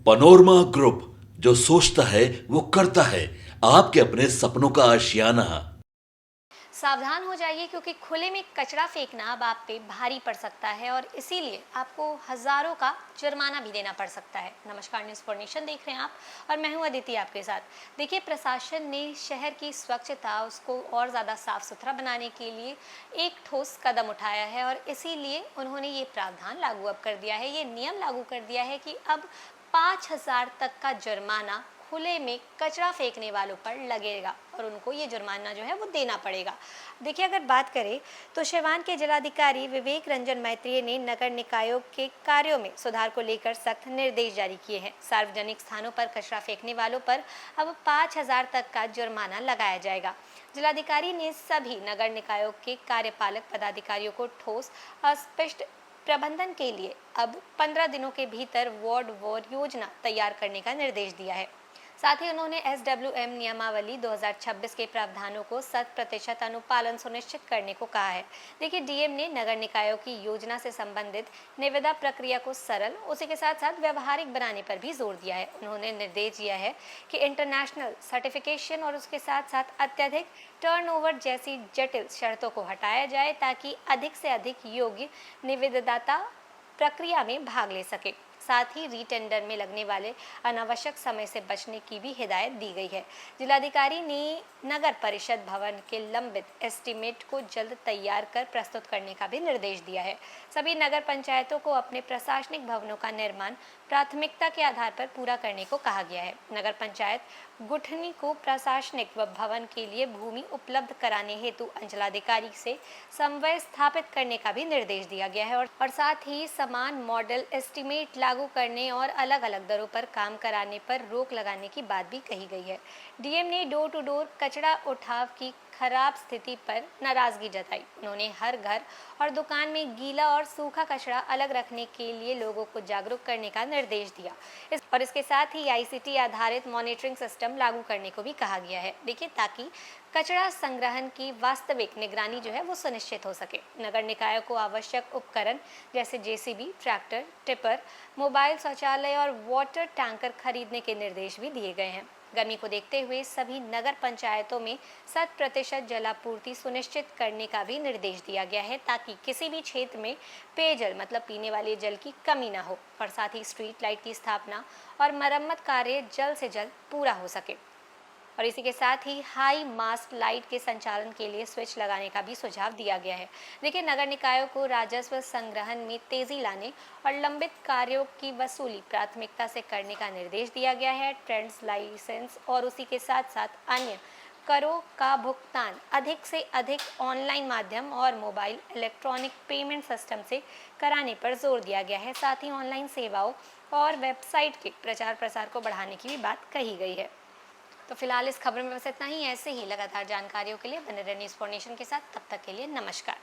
Panorama group, जो सोचता है वो करता है। आपके अपने सपनों का आशियाना। सावधान हो जाइए क्योंकि खुले में कचरा फेंकना अब आप पे भारी पड़ सकता है और इसीलिए आपको हजारों का जुर्माना भी देना पड़ सकता है। नमस्कार, न्यूज़ फॉर नेशन देख रहे हैं आप और मैं हूं अदिति आपके साथ। देखिए, प्रशासन ने शहर की स्वच्छता उसको और ज़्यादा साफ सुथरा बनाने के लिए एक ठोस कदम उठाया है और इसीलिए उन्होंने ये प्रावधान लागू अब कर दिया है, ये नियम लागू कर दिया है कि अब 5,000 तक का जुर्माना खुले में कचरा फेंकने वालों पर लगेगा और उनको ये जुर्माना जो है वो देना पड़ेगा। देखिए, अगर बात करें तो सिवान के जिलाधिकारी विवेक रंजन मैत्रेय ने नगर निकायों के कार्यों में सुधार को लेकर सख्त निर्देश जारी किए हैं। सार्वजनिक स्थानों पर कचरा फेंकने वालों पर अब 5,000 तक का जुर्माना लगाया जाएगा। जिलाधिकारी ने सभी नगर निकायों के कार्यपालक पदाधिकारियों को ठोस अस्पष्ट प्रबंधन के लिए अब 15 दिनों के भीतर वार्ड वार योजना तैयार करने का निर्देश दिया है। साथ ही उन्होंने SWM नियमावली 2026 के प्रावधानों को 100% अनुपालन सुनिश्चित करने को कहा है। देखिए, डीएम ने नगर निकायों की योजना से संबंधित निविदा प्रक्रिया को सरल, उसी के साथ साथ व्यवहारिक बनाने पर भी जोर दिया है। उन्होंने निर्देश दिया है कि इंटरनेशनल सर्टिफिकेशन और उसके साथ साथ अत्यधिक टर्नओवर जैसी जटिल शर्तों को हटाया जाए ताकि अधिक से अधिक योग्य निविदाता प्रक्रिया में भाग ले सके। साथ ही रीटेंडर में लगने वाले अनावश्यक समय से बचने की भी हिदायत दी गई है। जिलाधिकारी ने नगर परिषद भवन के लंबित एस्टीमेट को जल्द तैयार कर प्रस्तुत करने का भी निर्देश दिया है। सभी नगर पंचायतों को अपने प्रशासनिक भवनों का निर्माण प्राथमिकता के आधार पर पूरा करने को कहा गया है। नगर पंचायत गुठनी को प्रशासनिक व भवन के लिए भूमि उपलब्ध कराने हेतु अंचलाधिकारी से समन्वय स्थापित करने का भी निर्देश दिया गया है और साथ ही समान मॉडल एस्टीमेट लागू करने और अलग अलग दरों पर काम कराने पर रोक लगाने की बात भी कही गई है। डीएम ने डोर टू डोर कचरा उठाव की खराब स्थिति पर नाराजगी जताई। उन्होंने हर घर और दुकान में गीला और सूखा कचरा अलग रखने के लिए लोगों को जागरूक करने का निर्देश दिया। और इसके साथ ही आईसीटी आधारित मॉनिटरिंग सिस्टम लागू करने को भी कहा गया है। देखिए, ताकि कचरा संग्रहण की वास्तविक निगरानी जो है वो सुनिश्चित हो सके। नगर निकाय को आवश्यक उपकरण जैसे जेसीबी, ट्रैक्टर, टिपर, मोबाइल शौचालय और वाटर टैंकर खरीदने के निर्देश भी दिए गए हैं। गर्मी को देखते हुए सभी नगर पंचायतों में 100% जलापूर्ति सुनिश्चित करने का भी निर्देश दिया गया है ताकि किसी भी क्षेत्र में पेयजल मतलब पीने वाले जल की कमी ना हो और साथ ही स्ट्रीट लाइट की स्थापना और मरम्मत कार्य जल्द से जल्द पूरा हो सके। और इसी के साथ ही हाई मास्ट लाइट के संचालन के लिए स्विच लगाने का भी सुझाव दिया गया है। देखिए, नगर निकायों को राजस्व संग्रहण में तेजी लाने और लंबित कार्यों की वसूली प्राथमिकता से करने का निर्देश दिया गया है। ट्रेंड्स लाइसेंस और उसी के साथ साथ अन्य करों का भुगतान अधिक से अधिक ऑनलाइन माध्यम और मोबाइल इलेक्ट्रॉनिक पेमेंट सिस्टम से कराने पर जोर दिया गया है। साथ ही ऑनलाइन सेवाओं और वेबसाइट के प्रचार प्रसार को बढ़ाने की भी बात कही गई है। तो फिलहाल इस खबर में बस इतना ही। ऐसे ही लगातार जानकारियों के लिए बने रहिए न्यूज़ फॉर नेशन के साथ। तब तक के लिए नमस्कार।